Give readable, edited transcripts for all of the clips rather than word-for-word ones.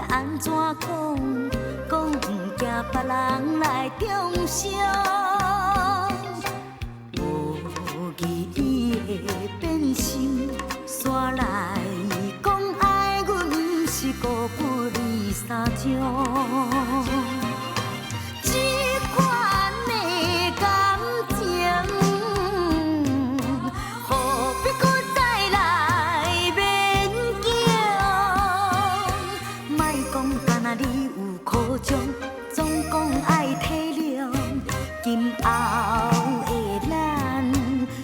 安怎讲？讲不惊别人来中伤。无意义的变心，煞来讲爱阮是辜负你三种。这款的感情，何必搁再来勉强？莫讲干那你有苦衷，总讲爱体谅。今后的咱，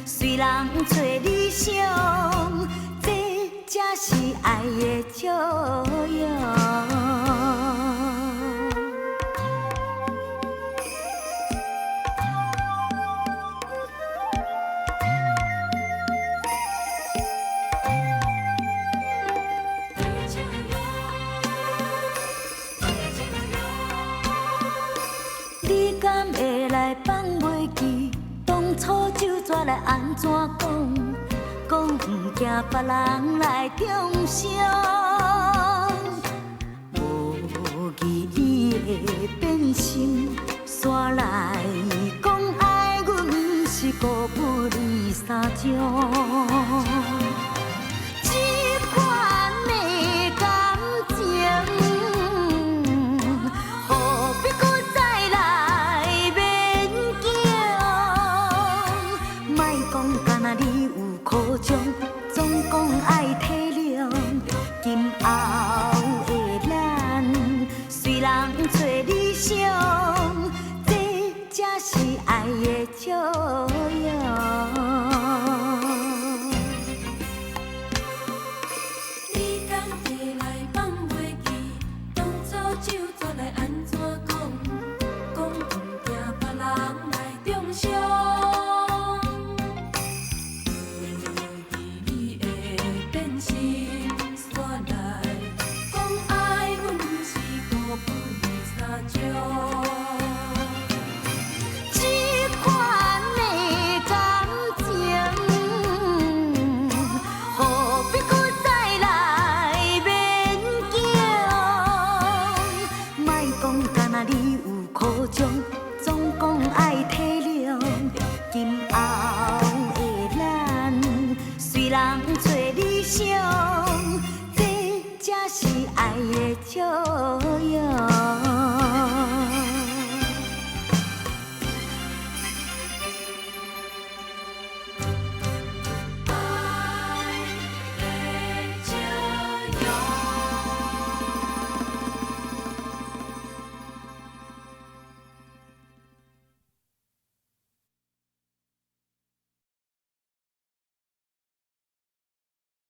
虽人找理想，这才是爱的照样。你敢会来放袂记？当初就怎来安怎讲？讲不惊别人来中伤。无意义的变心，煞来讲爱阮是辜负你三种。这款的感情，何必搁再来勉强？莫讲干那你有苦衷，总讲爱体谅。今后的咱，虽人找理想，这才是爱的照样。你敢会来放袂记？当初就怎来安怎讲？讲不惊别人来中伤。无意义的变心，煞来讲爱阮是辜负你三种。这款的感情，何必搁再来勉强？莫讲干那你有苦衷，总讲爱体谅。今后的咱，虽人找理想，这才是爱的照样。